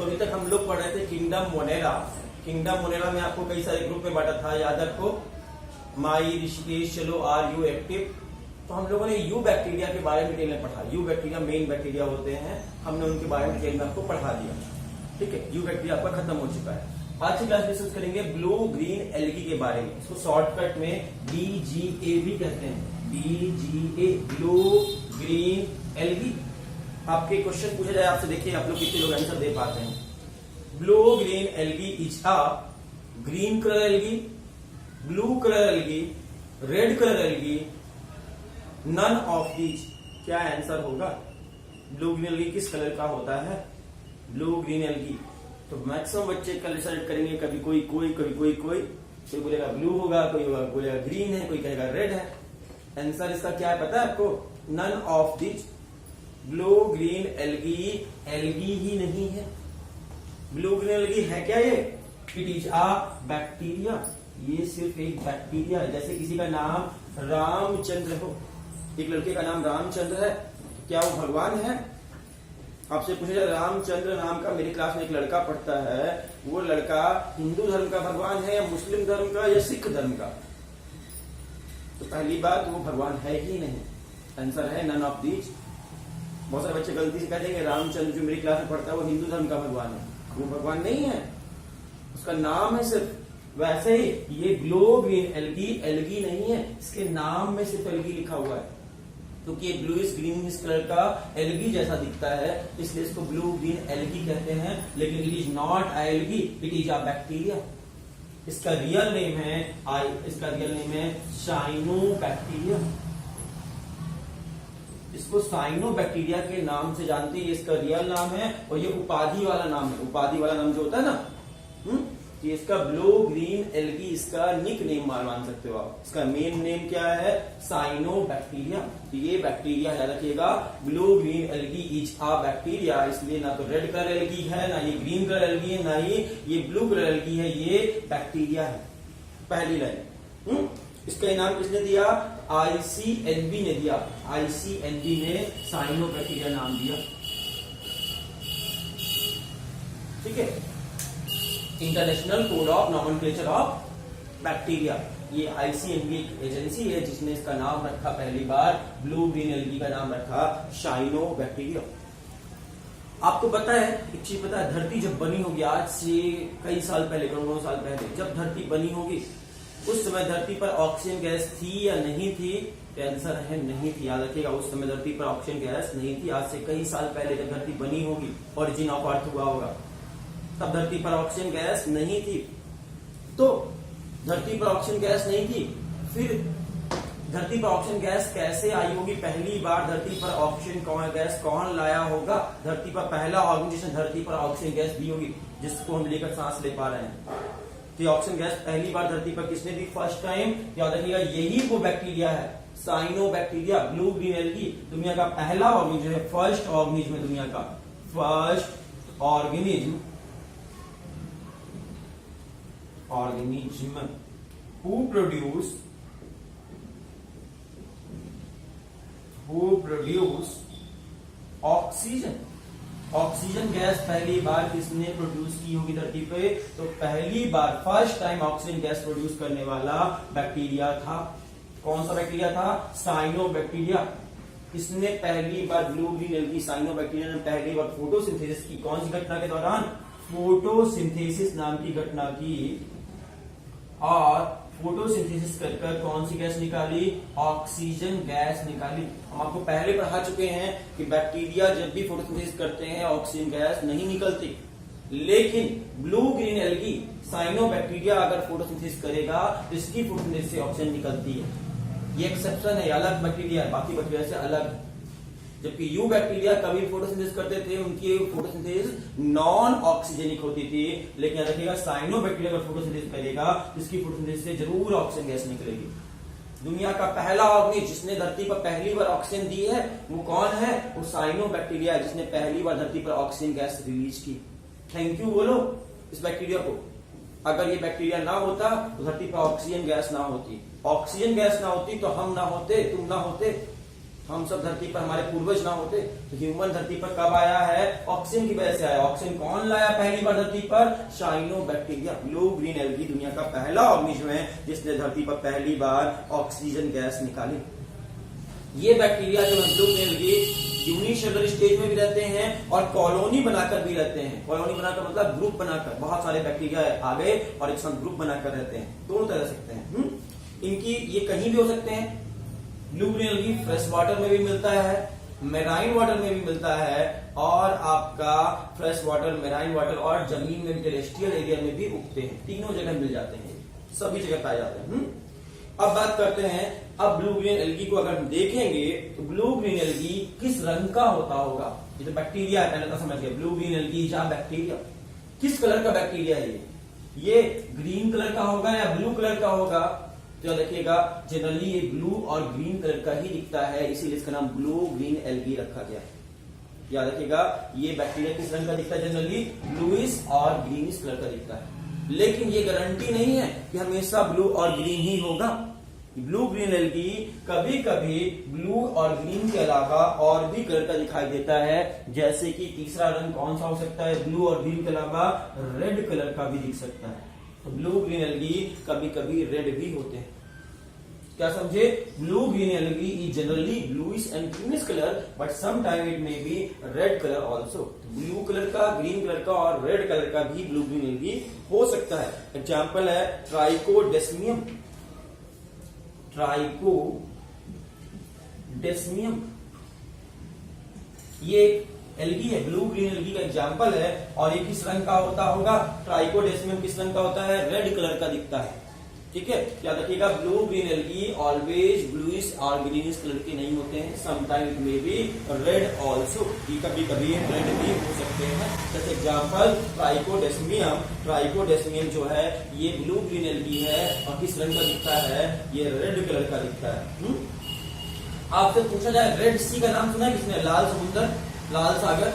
तो अभी तक हम लोग पढ़ रहे थे किंगडम मोनेरा। किंगडम मोनेरा में आपको कई सारे ग्रुप में बांटा था, याद रखो। माई, ऋषिकेश, चलो, आर यू एक्टिव। तो हम लोगों ने यू बैक्टीरिया के बारे में डिटेल में पढ़ा। यू बैक्टीरिया मेन बैक्टीरिया होते हैं, हमने उनके बारे में डिटेल में आपको पढ़ा दिया। ठीक है, यू बैक्टीरिया आपका खत्म हो चुका है। आज की क्लास डिस्कस करेंगे ब्लू ग्रीन एल्गी के बारे में। इसको शॉर्टकट में BGA भी कहते हैं, BGA, ब्लू ग्रीन एल्गी। आपके क्वेश्चन पूछा जाए आपसे, देखिए आप लोग कितने लोग आंसर दे पाते हैं। Blue green algae is a green colour algae, blue colour algae, red colour algae, none of these. क्या आंसर होगा? ब्लू ग्रीन एल्गी किस कलर का होता है? Blue green algae. तो मैक्सिमम बच्चे कल सेलेक्ट करेंगे, कभी कोई कोई बोलेगा ब्लू होगा, कोई बोलेगा ग्रीन है, कोई कहेगा रेड है। आंसर इसका क्या है पता है आपको? None of these. Blue green algae algae ही नहीं है। ब्लू ग्रीन एल्गी है क्या ये? It is a bacteria. ये सिर्फ एक बैक्टीरिया है। जैसे किसी का नाम रामचंद्र हो, एक लड़के का नाम रामचंद्र है, क्या वो भगवान है? आपसे पूछा जाए रामचंद्र नाम का मेरी क्लास में एक लड़का पढ़ता है, वो लड़का हिंदू धर्म का भगवान है या मुस्लिम धर्म का या सिख धर्म का? तो पहली बात, वो भगवान है ही नहीं। आंसर है नन ऑफ दीज। बहुत सारे बच्चे गलती से कह देंगे रामचंद्र जो मेरी क्लास में पढ़ता है वो हिंदू धर्म का भगवान है। वो भगवान नहीं है, उसका नाम है सिर्फ। वैसे ही ये ब्लू ग्रीन एल्गी एल्गी नहीं है, इसके नाम में सिर्फ एल्गी लिखा हुआ है, क्योंकि ये ब्लूइश ग्रीनिश कलर का एल्गी जैसा दिखता है, इसलिए इसको ब्लू ग्रीन एल्गी कहते हैं। लेकिन it is not algae, it is a bacteria. इसका रियल नेम है साइनोबैक्टीरिया। इसको साइनोबैक्टीरिया के नाम से जानते हैं, ये इसका रियल नाम है और ये उपाधि वाला नाम है। उपाधि वाला नाम जो होता है ना, कि इसका ब्लू ग्रीन एल्गी इसका निक नेम मान सकते हो आप। इसका मेन नेम क्या है? साइनोबैक्टीरिया। तो ये बैक्टीरिया याद रखिएगा, blue green algae is a bacteria. इसलिए ना तो रेड कलर एल्गी है, ना ये ग्रीन कलर एल्गी है, ना ही ये ब्लू कलर एल्गी है, ये बैक्टीरिया है। पहली लाइन। इसका इनाम किसने दिया? ICNB ने दिया। ICNB ने साइनोबैक्टीरिया नाम दिया। ठीक है, international code of nomenclature of bacteria. ये ICNB एक एजेंसी है जिसने इसका नाम रखा पहली बार, ब्लू ग्रीन एल्गी का नाम रखा साइनोबैक्टीरिया। आपको पता है एक चीज पता है, धरती जब बनी होगी आज से कई साल पहले, करोड़ों साल पहले जब धरती बनी होगी, उस समय धरती पर ऑक्सीजन गैस थी या नहीं थी? आंसर है नहीं थी। याद रखिएगा, उस समय धरती पर ऑक्सीजन गैस नहीं थी। आज से कई साल पहले जब धरती बनी होगी, ओरिजिन ऑफ अर्थ हुआ होगा, तब धरती पर ऑक्सीजन गैस नहीं थी। तो धरती पर ऑक्सीजन गैस नहीं थी, फिर धरती पर ऑक्सीजन गैस कैसे आई होगी? पहली बार धरती पर ऑक्सीजन गैस कौन लाया होगा? धरती पर पहला ऑर्गेनिज्म जिसने धरती पर ऑक्सीजन गैस दी होगी, जिसको हम लेकर सांस ले पा रहे हैं। तो ऑक्सीजन गैस पहली बार धरती पर किसने दी? First time. याद रखिएगा, यही वो बैक्टीरिया है साइनोबैक्टीरिया। ब्लू ग्रीन एल्गी दुनिया का पहला ऑर्गेनिज्म है, फर्स्ट ऑर्गेनिज्म है दुनिया का, first organism who produce oxygen. Oxygen gas पहली बार किसने प्रोड्यूस की होगी धरती पे? तो पहली बार first time oxygen gas produce करने वाला बैक्टीरिया था। कौन सा बैक्टीरिया था? साइनोबैक्टीरिया। इसने पहली बार ब्लू ग्रीन एल्गी साइनोबैक्टीरिया ने पहली बार फोटोसिंथेसिस की। कौन सी घटना के दौरान? फोटोसिंथेसिस नाम की घटना की, और फोटोसिंथेसिस कर कौन सी गैस निकाली? ऑक्सीजन गैस निकाली। हम आपको पहले पढ़ा चुके हैं कि बैक्टीरिया जब भी फोटोसिंथेसिस करते हैं ऑक्सीजन गैस नहीं निकलती, लेकिन ब्लू ग्रीन एल्गी साइनोबैक्टीरिया अगर फोटोसिंथेसिस करेगा तो इसकी फोटोसिंथेसिस से ऑक्सीजन निकलती है। ये एक्सेप्शन है, अलग बैक्टीरिया है, बाकी बैक्टीरिया से अलग। जबकि यू बैक्टीरिया कभी फोटोसिंथेसिस करते थे, उनकी फोटोसिंथेसिस नॉन ऑक्सीजेनिक होती थी। लेकिन याद रखिएगा, साइनोबैक्टीरिया अगर फोटोसिंथेसिस करेगा तो इसकी फोटोसिंथेसिस से जरूर ऑक्सीजन गैस निकलेगी। दुनिया का पहला ऑर्गेनिज्म जिसने धरती पर पहली बार ऑक्सीजन दी है वो कौन है? वो साइनोबैक्टीरिया, जिसने पहली बार धरती पर ऑक्सीजन गैस रिलीज की। थैंक यू बोलो इस बैक्टीरिया को। अगर ये बैक्टीरिया ना होता तो धरती पर ऑक्सीजन गैस ना होती, ऑक्सीजन गैस ना होती तो हम ना होते, तुम ना होते, हम सब धरती पर, हमारे पूर्वज ना होते तो ह्यूमन धरती पर कब आया है? ऑक्सीजन की वजह से आया। ऑक्सीजन कौन लाया पहली बार धरती पर? साइनोबैक्टीरिया, ब्लू ग्रीन एल्गी, दुनिया का पहला ऑर्गेनिज्म है जिसने धरती पर पहली बार ऑक्सीजन गैस निकाली। ये बैक्टीरिया जो है blue green algae unicellular stage में भी रहते हैं और कॉलोनी बनाकर भी रहते हैं। कॉलोनी बनाकर मतलब ग्रुप बनाकर, बहुत सारे बैक्टीरिया आ गए और एक साथ ग्रुप बनाकर रहते हैं, दोनों तरह सकते हैं। इनकी ये कहीं भी हो सकते हैं। Blue green algae fresh water में भी मिलता है, मेराइन वाटर में भी मिलता है और आपका फ्रेश वाटर, मेराइन वाटर और जमीन में, टेरेस्ट्रियल एरिया में भी उगते हैं। तीनों जगह मिल जाते हैं, सभी जगह पाए जाते हैं। अब बात करते हैं, अब ब्लू ग्रीन एल्गी को अगर हम देखेंगे तो ब्लू ग्रीन एल्गी किस रंग का होता होगा? ये तो बैक्टीरिया है, पहले तो समझ गए। ब्लू ग्रीन एल्गी या बैक्टीरिया, किस कलर का बैक्टीरिया है ये ग्रीन कलर का होगा या ब्लू कलर का होगा? तो देखिएगा जनरली ये ब्लू और ग्रीन कलर का ही दिखता है, इसीलिए इसका नाम ब्लू ग्रीन एल्गी रखा गया है। याद रखिएगा ये बैक्टीरिया किस रंग का दिखता है? जनरली ब्लूइश और ग्रीनिश कलर का दिखता है। लेकिन ये गारंटी नहीं है कि हमेशा ब्लू और ग्रीन ही होगा। ब्लू ग्रीन एल्गी कभी कभी ब्लू और ग्रीन के अलावा और भी कलर का दिखाई देता है, जैसे कि तीसरा रंग कौन सा हो सकता है? ब्लू और ग्रीन के अलावा रेड कलर का भी दिख सकता है। तो ब्लू ग्रीन एल्गी कभी कभी रेड भी होते हैं। क्या समझे? Blue green algae is generally bluish and greenish colour but some time it may be red colour also. Blue colour का, ग्रीन कलर का और रेड कलर का भी ब्लू ग्रीन एल्गी हो सकता है। एग्जांपल है ट्राइकोडेस्मियम। ट्राइकोडेस्मियम ये एल्गी है, ब्लू ग्रीन एल्गी का एग्जांपल है। और ये किस रंग का होता होगा? ट्राइकोडेस्मियम किस रंग का होता है? रेड कलर का दिखता है। ठीक है, याद रखिएगा blue green algae always bluish और ग्रीनिश कलर के नहीं होते हैं, sometime it may be red also, कभी कभी रेड भी हो सकते हैं। जैसे एग्जांपल ट्राइकोडेस्मियम, ट्राइकोडेस्मियम जो है ये ब्लू ग्रीन एल्गी है और किस रंग का दिखता है? ये रेड कलर का दिखता है। आपसे पूछा जाए रेड सी का नाम सुना है किसने? लाल समुद्र, लाल सागर।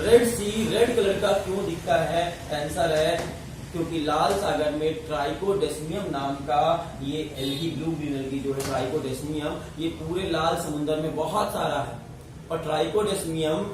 रेड सी रेड कलर का क्यों दिखता है? आंसर है क्योंकि लाल सागर में ट्राइकोडेस्मियम नाम का ये एल्गी, ब्लू ग्रीन एल्गी जो है ट्राइकोडेस्मियम, ये पूरे लाल समुद्र में बहुत सारा है। और ट्राइकोडेस्मियम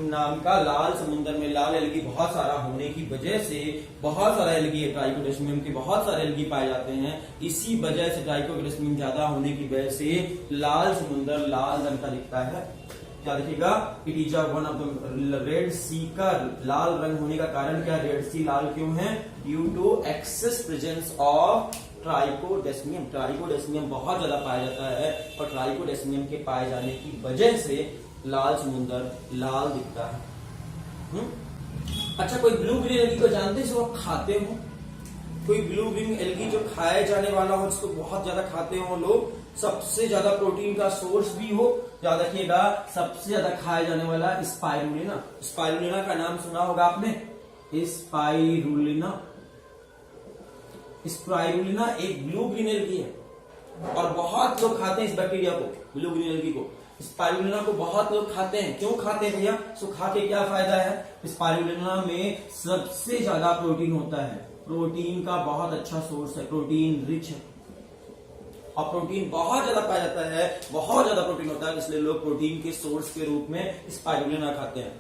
नाम का लाल समुद्र में लाल एल्गी बहुत सारा होने की वजह से बहुत सारा एल्गी है, ट्राइकोडेस्मियम के बहुत सारे एल्गी पाए जाते हैं। इसी वजह से ट्राइकोडेस्मियम ज्यादा होने की वजह से लाल समुद्र लाल रंग का दिखता है। क्या देखिएगा, it is one of the red sea का लाल रंग होने का कारण क्या? रेड सी लाल क्यों है? Due to excess presence of trichodesmium. Trichodesmium बहुत ज्यादा पाया जाता है और ट्राइकोडेस्मियम के पाए जाने की वजह से लाल समुद्र लाल दिखता है। अच्छा, कोई ब्लू ग्रीन एल्गी को जानते हैं जो आप खाते हो? कोई ब्लू ग्रीन एल्गी जो खाए जाने वाला हो, जिसको बहुत ज्यादा खाते हो लोग, सबसे ज्यादा प्रोटीन का सोर्स भी हो? याद रखिएगा सबसे ज्यादा खाया जाने वाला स्पाइरुलिना। स्पाइरुलिना का नाम सुना होगा आपने? स्पाइरुलिना, स्पाइरुलिना एक ब्लू ग्रीन एल्गी है और बहुत लोग खाते हैं इस बैक्टीरिया को, ब्लू ग्रीन एल्गी को। स्पाइरुलिना को बहुत लोग खाते हैं। क्यों खाते हैं भैया? सो खा के क्या फायदा है? स्पाइरुलिना में सबसे ज्यादा प्रोटीन होता है, प्रोटीन का बहुत अच्छा सोर्स है, प्रोटीन रिच है और प्रोटीन बहुत ज्यादा पाया जाता है, बहुत ज्यादा प्रोटीन होता है, इसलिए लोग प्रोटीन के सोर्स के रूप में स्पाइरुलिना खाते हैं।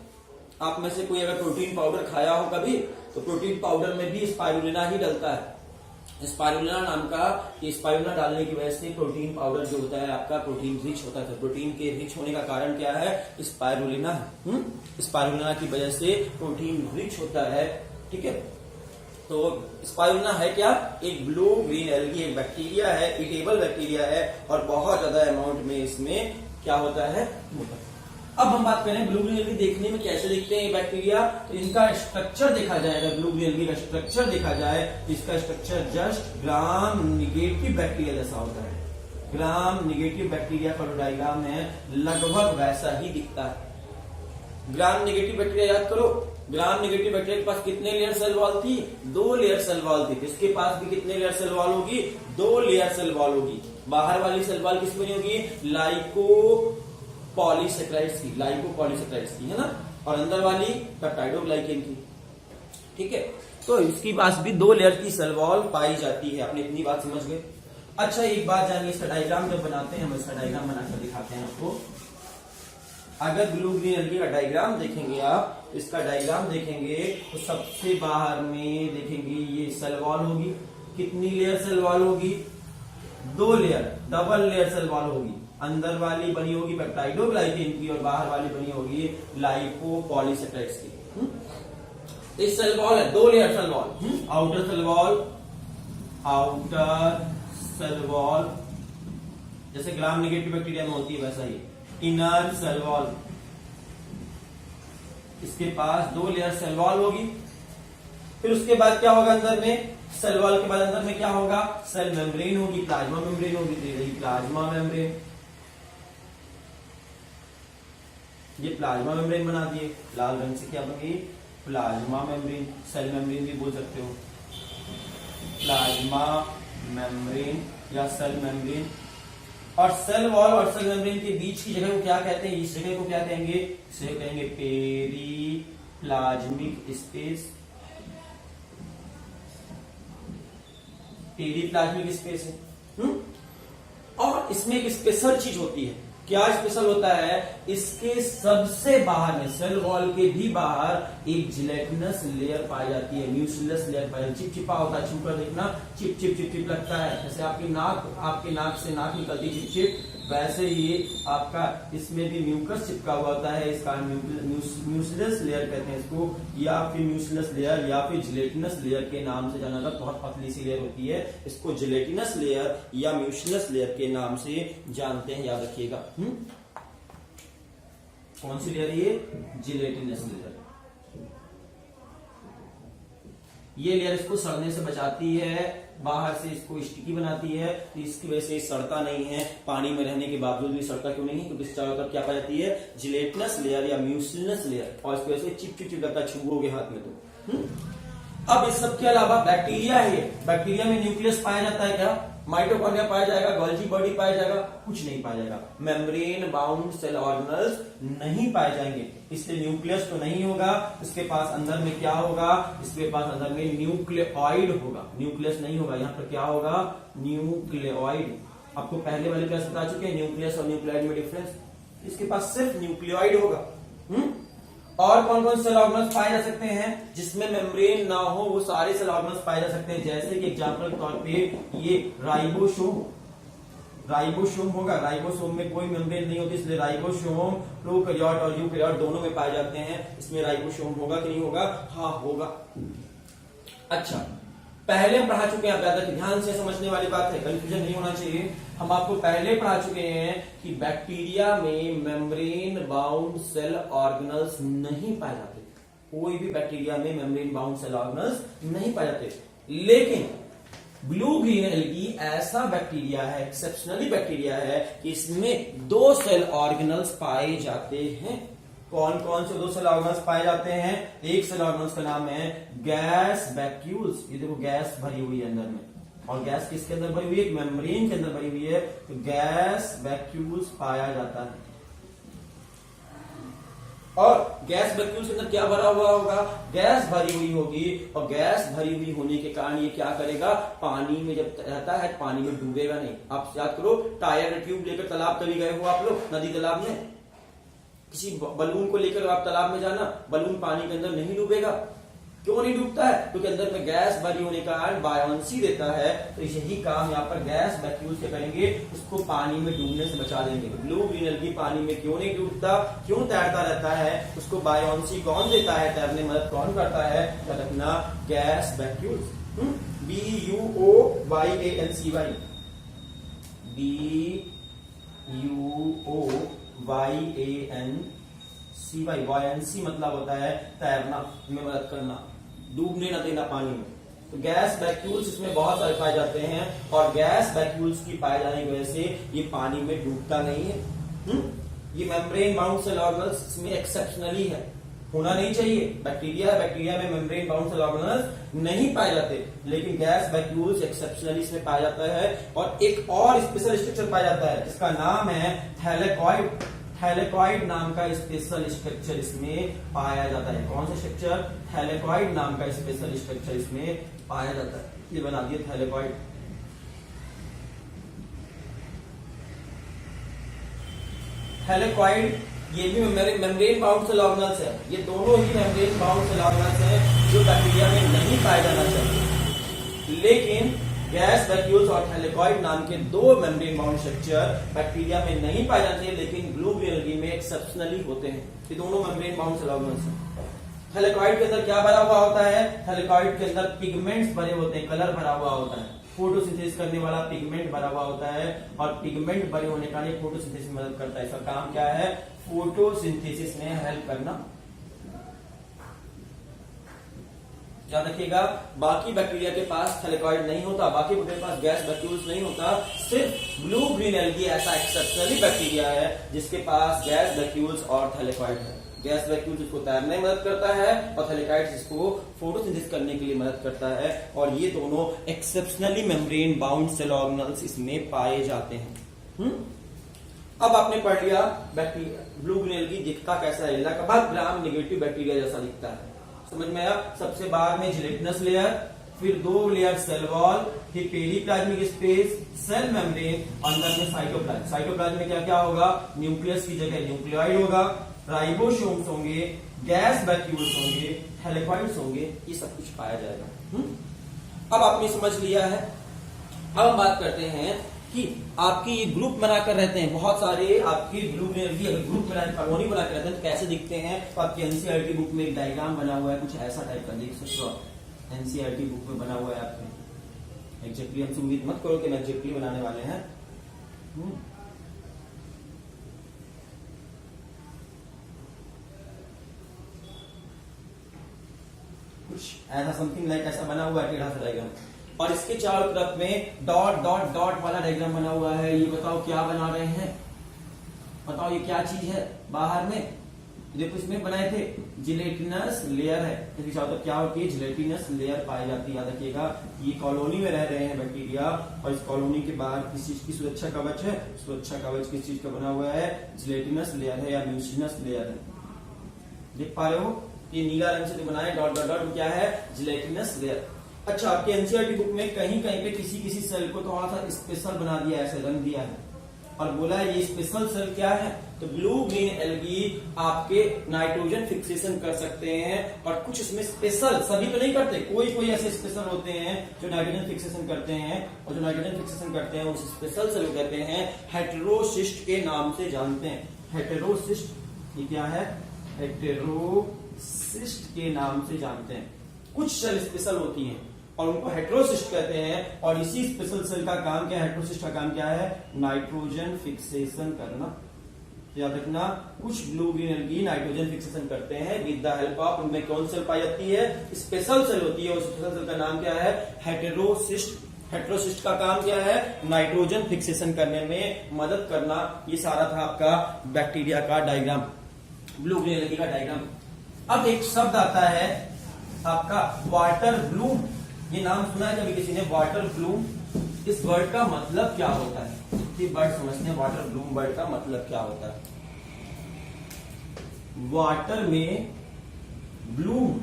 आप में से कोई अगर प्रोटीन पाउडर खाया हो कभी, तो प्रोटीन पाउडर में भी स्पाइरुलिना ही डलता है। स्पाइरुलिना नाम का, ये स्पाइरुलिना डालने की वजह से प्रोटीन पाउडर जो होता है आपका प्रोटीन रिच होता है। प्रोटीन के रिच होने का कारण क्या है? स्पाइरुलिना है। स्पाइरुलिना की वजह से प्रोटीन रिच होता है। ठीक है, तो स्पाइरुलिना है क्या? एक ब्लू ग्रीन एल्गी, एक बैक्टीरिया है, ईटेबल बैक्टीरिया है और बहुत ज्यादा अमाउंट में इसमें क्या होता है? अब हम बात करें ब्लू ग्रीन एल्गी देखने में कैसे दिखते हैं ये बैक्टीरिया, तो इनका स्ट्रक्चर देखा जाएगा। ब्लू ग्रीन एल्गी का स्ट्रक्चर देखा जाए, इसका स्ट्रक्चर जस्ट ग्राम निगेटिव बैक्टीरिया जैसा होता है। ग्राम निगेटिव बैक्टीरिया का डायग्राम है, लगभग वैसा ही दिखता है। ग्राम निगेटिव बैक्टीरिया याद करो, ग्राम निगेटिव बैक्टीरिया के पास कितने लेयर सेल वॉल थी? 2 लेयर सेल वॉल थी। इसके पास भी कितने लेयर सेल वॉल होगी? 2 लेयर सेल वॉल होगी। बाहर वाली सेल वॉल किस बनी होगी? लाइकोपॉलीसेक्राइड्स की, लाइकोपॉलीसेक्राइड्स की, है ना, और अंदर वाली पेप्टाइडोग्लाइकेन की। ठीक है, तो इसके पास भी 2 लेयर की सेल वॉल पाई जाती है। आपने इतनी बात समझ गए? अच्छा, एक बात जानिए, इसका डायग्राम जब बनाते हैं, हम इसका डायग्राम बनाकर दिखाते हैं आपको। अगर ब्लू ग्रीन एल्गी का डायग्राम देखेंगे आप, इसका डायग्राम देखेंगे तो सबसे बाहर में देखेंगे ये सेल वॉल होगी। कितनी लेयर सेल वॉल होगी? 2 layer, double layer cell wall होगी। अंदर वाली बनी होगी पेप्टाइडोग्लाइकेन की और बाहर वाली बनी होगी लाइपोपॉलीसेकेराइड्स की। इस सेल वॉल है 2 layer cell wall, outer cell wall, outer cell wall जैसे ग्राम नेगेटिव बैक्टीरिया में होती है वैसा ही, इनर सेल वॉल। इसके पास 2 लेयर सेल वॉल होगी। फिर उसके बाद क्या होगा अंदर में? सेल वॉल के बाद अंदर में क्या होगा? सेल मेम्ब्रेन होगी, प्लाज्मा मेम्ब्रेन होगी। दे रही प्लाज्मा मेम्ब्रेन, ये प्लाज्मा मेम्ब्रेन बना दिए लाल रंग से, क्या बन गई? Plasma membrane. सेल मेम्ब्रेन भी बोल सकते हो, प्लाज्मा मेम्ब्रेन या सेल मेम्ब्रेन। और सेल वॉल और सेल मेम्ब्रेन के बीच की जगह को क्या कहते हैं? इस जगह को क्या कहेंगे? इसे कहेंगे पेरीप्लाज्मिक स्पेस। पेरीप्लाज्मिक स्पेस है। और इसमें एक स्पेशल चीज होती है। क्या स्पेशल होता है? इसके सबसे बाहर में, सेल वॉल के भी बाहर एक जिलेटिनस लेयर पाई जाती है, म्यूसिलस लेयर पाई जाती है। चिपचिपा होता है, छूकर देखना, चिप चिप चिप चिप लगता है। जैसे आपके नाक से नाक निकलती चिप चिप, वैसे ही आपका इसमें भी म्यूकस चिपका हुआ होता है। इसका म्यूसिलस लेयर कहते हैं इसको, या फिर म्यूसिलस लेयर या फिर जिलेटिनस लेयर के नाम से जाना जाता है। बहुत पतली सी लेयर होती है, इसको जिलेटिनस लेयर या म्यूसिलस लेयर के नाम से जानते हैं, याद रखिएगा। कौन सी लेयर? ये जिलेटिनस लेयर। ये लेयर इसको सड़ने से बचाती है, बाहर से इसको स्टिकी बनाती है, तो इसकी वजह से सड़ता नहीं है। पानी में रहने के बावजूद भी सड़ता क्यों नहीं है? क्योंकि इसके चारों तरफ क्या पाई जाती है? जिलेटिनस लेयर या म्यूसिलस लेयर, और इसकी वजह से चिप चिप चिप लगता, छुओगे हाथ में तो। अब इस सब के अलावा बैक्टीरिया है। बैक्टीरिया में न्यूक्लियस पाया जाता है क्या? माइटोकॉन्ड्रिया पाया जाएगा? गोल्जी बॉडी पाया जाएगा? कुछ नहीं पाया जाएगा। मेम्ब्रेन बाउंड सेल ऑर्गेनल्स नहीं पाए जाएंगे, इसलिए न्यूक्लियस तो नहीं होगा। इसके पास अंदर में क्या होगा? इसके पास अंदर में न्यूक्लियोइड होगा। न्यूक्लियस नहीं होगा, यहाँ पर क्या होगा? न्यूक्लियोइड। आपको पहले वाले क्लास बता चुके हैं न्यूक्लियस और न्यूक्लियोइड में डिफरेंस। इसके पास सिर्फ न्यूक्लियोइड होगा। और कौन कौन सेल ऑर्गेनल्स पाए जा सकते हैं जिसमें मेम्ब्रेन ना हो? वो सारे सेल ऑर्गेनल्स पाए जा सकते हैं। जैसे कि एग्जांपल के तौर पे ये राइबोसोम होगा। राइबोसोम में कोई मेम्ब्रेन नहीं होती, इसलिए राइबोसोम प्रोकैरियोट और यूकैरियोट दोनों में पाए जाते हैं। इसमें राइबोसोम होगा कि नहीं होगा? हाँ होगा। अच्छा, पहले हम पढ़ा चुके हैं, आप याद रखिए, ध्यान से समझने वाली बात है, कंफ्यूजन नहीं होना चाहिए। हम आपको पहले पढ़ा चुके हैं कि बैक्टीरिया में मेम्ब्रेन बाउंड सेल ऑर्गेनल्स नहीं पाए जाते। कोई भी बैक्टीरिया में मेम्ब्रेन बाउंड सेल ऑर्गेनल्स नहीं पाए जाते। लेकिन ब्लू ग्रीन एल्गी ऐसा बैक्टीरिया है, एक्सेप्शनली बैक्टीरिया है कि इसमें 2 सेल ऑर्गेनल्स पाए जाते हैं। कौन कौन से 2 सेल ऑर्गेनल्स पाए जाते हैं? एक सेल ऑर्गेनल्स का नाम है गैस वैक्यूल्स। ये देखो गैस भरी हुई है अंदर में, और गैस किसके अंदर भरी हुई है? एक मेम्ब्रेन के अंदर भरी हुई है, तो गैस वैक्यूल्स पाया जाता है। और गैस वैक्यूल्स के अंदर क्या भरा हुआ होगा? गैस भरी हुई होगी, और गैस भरी हुई होने के कारण ये क्या करेगा? पानी में जब रहता है पानी में डूबेगा नहीं। आप याद करो, टायर ट्यूब लेकर तालाब कभी गए हो आप लोग? नदी तालाब में किसी बलून को लेकर आप तालाब में जाना, बलून पानी के अंदर नहीं डूबेगा। क्यों नहीं डूबता है? क्योंकि अंदर में गैस भरी होने का कारण बायोंसी देता है। तो यही काम यहाँ पर गैस वैक्यूल से करेंगे, उसको पानी में डूबने से बचा देंगे। ब्लू ग्रीन एल्गी पानी में क्यों नहीं डूबता, क्यों तैरता रहता है? उसको बायोंसी कौन देता है, तैरने में मदद कौन करता है? याद रखना, gas vacuoles. BUOYANCY, BUOYANCY। Buoyancy मतलब होता है तैरना में मदद करना, डूबने न देना पानी में। तो गैस वैक्यूल्स इसमें बहुत सारे पाए जाते हैं, और गैस वैक्यूल्स की पाए जाने की वजह से ये पानी में डूबता नहीं है। ये मेम्ब्रेन बाउंड सेल ऑर्गेनल्स इसमें एक्सेप्शनली है, होना नहीं चाहिए। बैक्टीरिया है, बैक्टीरिया में मेम्ब्रेन बाउंड सेल ऑर्गेनल्स नहीं पाए जाते, लेकिन गैस वैक्यूल्स एक्सेप्शनली इसमें पाया जाता है। और एक और स्पेशल स्ट्रक्चर पाया जाता है जिसका नाम है थैलेकॉइड। थैलेकॉइड नाम का स्पेशल स्ट्रक्चर इसमें पाया जाता है। कौन सा स्ट्रक्चर? थैलेकॉइड नाम का स्पेशल स्ट्रक्चर इसमें पाया जाता है। ये बना दिए थैलेकॉइड। थैलेकॉइड ये भी मेम्ब्रेन बाउंड सेल ऑर्गेनल्स है। ये दोनों ही मेम्ब्रेन बाउंड सेल ऑर्गेनल्स हैं जो बैक्टीरिया में नहीं पाया जाना चाहिए। लेकिन गैस वैक्यूल्स और थैलेकॉइड नाम के दो मेम्ब्रेन बाउंड स्ट्रक्चर बैक्टीरिया में नहीं पाए जाते हैं, लेकिन ब्लू ग्रीन एल्गी में एक्सेप्शनली होते हैं। ये दोनों मेम्ब्रेन बाउंड सेल ऑर्गेनल्स हैं। थैलेकॉइड के अंदर क्या भरा हुआ होता है? थैलेकॉइड के अंदर पिगमेंट्स भरे होते हैं, कलर भरा हुआ होता है, फोटोसिंथेसिस करने वाला पिगमेंट भरा हुआ होता है। और पिगमेंट भरे होने का नहीं, फोटोसिंथेसिस में मदद करता है। इसका काम क्या है? फोटोसिंथेसिस में हेल्प करना। याद रखिएगा, बाकी बैक्टीरिया के पास थैलेकॉइड नहीं होता, बाकी बैक्टीरिया के पास गैस वैक्यूल्स नहीं होता। सिर्फ ब्लू ग्रीन एल्गी ऐसा एक्सेप्शनली बैक्टीरिया है जिसके पास गैस वैक्यूल्स और थैलेकॉइड है। गैस वैक्यूल्स इसको तैरने में मदद करता है और थैलेकॉइड्स इसको फोटोसिंथेसिस करने के लिए मदद करता है। और ये दोनों exceptionally membrane bound cell organelles इसमें पाए जाते हैं। अब आपने पढ़ लिया बैक्टीरिया ब्लू ग्रीन एल्गी दिखता कैसा है। लगभग ग्राम नेगेटिव बैक्टीरिया जैसा दिखता है, समझ में आया। सबसे बाद में जिलेटिनस लेयर, फिर दो लेयर सेल वॉल, फिर पेरिप्लाज्मिक स्पेस, सेल मेम्ब्रेन, अंदर में साइटोप्लाज्म। साइटोप्लाज्म में क्या क्या होगा? न्यूक्लियस की जगह न्यूक्लियोइड होगा, राइबोसोम्स होंगे, गैस वैक्यूल्स होंगे, थैलेकॉइड्स होंगे, ये सब कुछ पाया जाएगा। अब आपने समझ लिया है। अब हम बात करते हैं कि आपके ये ग्रुप बनाकर रहते हैं बहुत सारे, आपके ब्लू ग्रीन एल्गी अगर ग्रुप बना कॉलोनी बनाकर रहते हैं तो कैसे दिखते हैं? तो आपकी एनसीईआरटी बुक में एक डायग्राम बना हुआ है, कुछ ऐसा टाइप का, देख सकते हो। एनसीईआरटी बुक में बना हुआ है आपके। एग्जैक्टली हमसे उम्मीद मत करो कि हम एग्जैक्टली बनाने वाले हैं। कुछ ऐसा समथिंग लाइक ऐसा बना हुआ है टेढ़ा सा डायग्राम, और इसके चारों तरफ में डॉट डॉट डॉट वाला डायग्राम बना हुआ है। ये बताओ क्या बना रहे हैं? बताओ ये क्या चीज है बाहर में? देखो इसमें बनाए थे जिलेटिनस लेयर है। इसके चारों तरफ क्या होती है? जिलेटिनस लेयर पाई जाती है। याद रखिएगा, ये कॉलोनी में रह रहे हैं बैक्टीरिया, और इस कॉलोनी के बाहर किस चीज की सुरक्षा कवच है? सुरक्षा कवच किस चीज का बना हुआ है? जिलेटिनस लेयर है या म्यूसिनस लेयर है। देख पा रहे हो? ये नीला रंग से जो बनाया डॉट डॉट डॉट क्या है? Gelatinous layer. अच्छा, आपके एनसीईआरटी बुक में कहीं कहीं पे किसी किसी सेल को थोड़ा सा स्पेशल बना दिया है, ऐसे रंग दिया है और बोला है ये स्पेशल सेल क्या है? तो ब्लू ग्रीन एल्गी आपके नाइट्रोजन फिक्सेशन कर सकते हैं, और कुछ इसमें स्पेशल, सभी तो नहीं करते, कोई कोई ऐसे स्पेशल होते हैं जो नाइट्रोजन फिक्सेशन करते हैं, और जो नाइट्रोजन फिक्सेशन करते हैं उस स्पेशल सेल को कहते हैं हेटेरोसिस्ट के नाम से जानते हैं। हेटेरोसिस्ट, ये क्या है? हेटेरोसिस्ट के नाम से जानते हैं। कुछ सेल स्पेशल होती हैं और उनको हेटेरोसिस्ट कहते हैं, और इसी स्पेशल सेल का काम क्या है? हेटेरोसिस्ट का काम क्या है? नाइट्रोजन फिक्सेशन करना। याद रखना, कुछ blue green algae nitrogen fixation करते हैं विद द हेल्प ऑफ, उनमें कौन सेल पाई जाती है? स्पेशल सेल होती है। उस स्पेशल सेल का नाम क्या है? हेटेरोसिस्ट। हेटेरोसिस्ट का काम क्या है? नाइट्रोजन फिक्सेशन करने में मदद करना। ये सारा था आपका बैक्टीरिया का डायग्राम, ब्लू ग्रीन एल्गी का डायग्राम। अब एक शब्द आता है आपका वाटर ब्लूम। ये नाम सुना है कभी किसी ने? Water Bloom. इस वर्ड का मतलब क्या होता है? ये वर्ड समझते हैं, वाटर ब्लूम वर्ड का मतलब क्या होता है? वाटर में ब्लूम,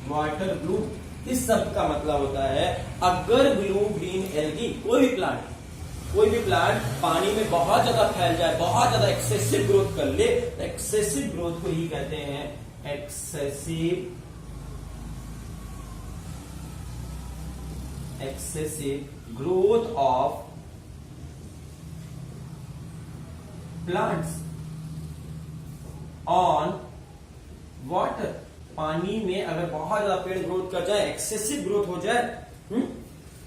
वाटर ब्लूम, इस शब्द का मतलब होता है अगर ब्लू ग्रीन एल्गी कोई भी प्लांट पानी में बहुत ज्यादा फैल जाए, बहुत ज्यादा एक्सेसिव ग्रोथ कर ले, तो एक्सेसिव ग्रोथ को ही कहते हैं excessive growth of plants on water. पानी में अगर बहुत ज्यादा पेड़ ग्रोथ कर जाए, एक्सेसिव ग्रोथ हो जाए,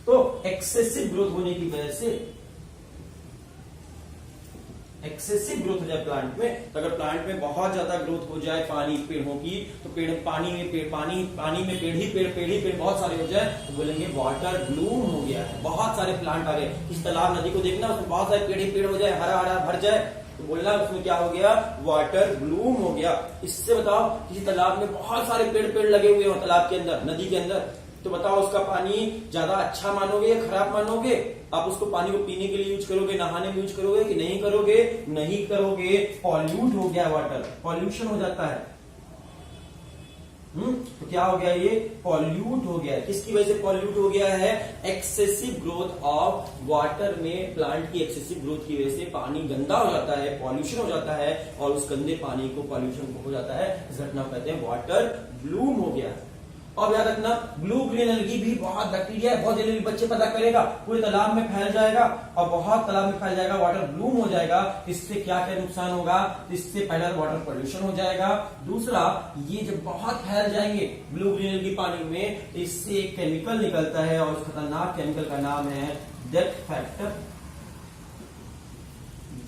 तो एक्सेसिव ग्रोथ होने की वजह से एक्सेसिव ग्रोथ हो जाए प्लांट में, तो अगर प्लांट में बहुत ज्यादा ग्रोथ हो जाए पानी पेड़ों की, तो पेड़ पानी में पेड़ ही पेड़ बहुत सारे हो जाए, तो बोलेंगे वाटर ब्लूम हो गया है। बहुत सारे प्लांट आ गए, किसी तालाब नदी को देखना, उसमें बहुत सारे पेड़ ही पेड़ हो जाए, हरा हरा भर जाए, तो बोलना उसमें क्या हो गया? वाटर ब्लूम हो गया। इससे बताओ किसी तालाब में बहुत सारे पेड़ लगे हुए हो तालाब के अंदर, नदी के अंदर, तो बताओ उसका पानी ज्यादा अच्छा मानोगे या खराब मानोगे? आप उसको पानी को पीने के लिए यूज करोगे, नहाने में यूज करोगे कि नहीं करोगे? नहीं करोगे। पॉल्यूट हो गया वाटर, पॉल्यूशन हो जाता है। तो क्या हो गया, ये पॉल्यूट हो गया। किसकी वजह से पॉल्यूट हो गया है? एक्सेसिव ग्रोथ ऑफ वाटर में, प्लांट की एक्सेसिव ग्रोथ की वजह से पानी गंदा हो जाता है, पॉल्यूशन हो जाता है, और उस गंदे पानी को, पॉल्यूशन को हो जाता है, इस घटना को कहते हैं वाटर ब्लूम हो गया। और याद रखना, ब्लू ग्रीन एल्गी भी बहुत बैक्टीरिया है, बहुत जल्दी बच्चे पैदा करेगा, पूरे तालाब में फैल जाएगा, और बहुत तालाब में फैल जाएगा, वाटर ब्लूम हो जाएगा। इससे क्या क्या नुकसान होगा? इससे पहला वाटर पोल्यूशन हो जाएगा, दूसरा ये जब बहुत फैल जाएंगे ब्लू ग्रीन एल्गी पानी में, तो इससे एक केमिकल निकलता है, और उस खतरनाक केमिकल का नाम है डेथ फैक्टर।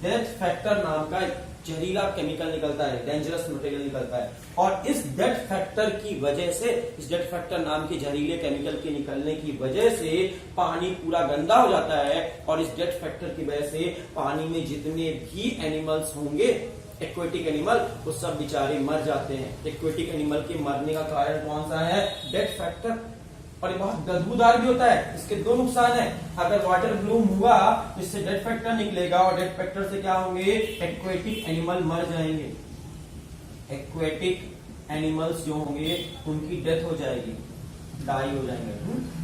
डेथ फैक्टर नाम का जहरीला केमिकल निकलता है, डेंजरस मटेरियल निकलता है, और इस डेथ फैक्टर की वजह से, इस डेथ फैक्टर नाम के जहरीले केमिकल के निकलने की वजह से पानी पूरा गंदा हो जाता है, और इस डेथ फैक्टर की वजह से पानी में जितने भी एनिमल्स होंगे, एक्वेटिक एनिमल, वो सब बेचारे मर जाते हैं। एक्वेटिक एनिमल के मरने का कारण कौन सा है? Death factor. और ये बहुत बदबूदार भी होता है। इसके दो नुकसान है, अगर वाटर ब्लूम हुआ तो इससे डेथ फैक्टर निकलेगा, और डेथ फैक्टर से क्या होंगे? एक्वेटिक एनिमल मर जाएंगे, एक्वेटिक एनिमल्स जो होंगे उनकी डेथ हो जाएगी, डाई हो जाएंगे,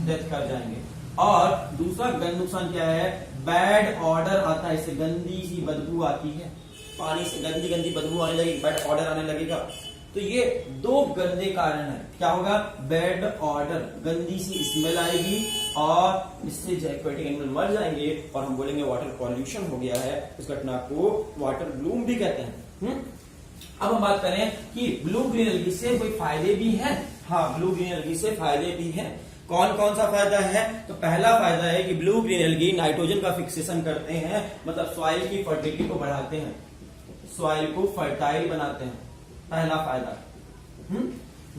डेथ कर जाएंगे। और दूसरा नुकसान क्या है? बैड ऑर्डर आता है, इससे गंदी सी बदबू आती है, पानी से गंदी गंदी बदबू आने लगेगी, बैड ऑर्डर आने लगेगा। तो ये दो गंदे कारण है। क्या होगा? बैड ऑर्डर, गंदी सी स्मेल आएगी, और इससे एक्वेटिक एनिमल मर जाएंगे, और हम बोलेंगे वाटर पॉल्यूशन हो गया है। इस घटना को वाटर ब्लूम भी कहते हैं। अब हम बात करें कि ब्लू ग्रीन एल्गी से कोई फायदे भी हैं। हाँ, ब्लू ग्रीन एल्गी से फायदे भी हैं। कौन कौन सा फायदा है? तो पहला फायदा है कि ब्लू ग्रीन एल्गी नाइट्रोजन का फिक्सेशन करते हैं, मतलब सॉइल की फर्टिलिटी को बढ़ाते हैं, सॉइल को फर्टाइल बनाते हैं, पहला फायदा।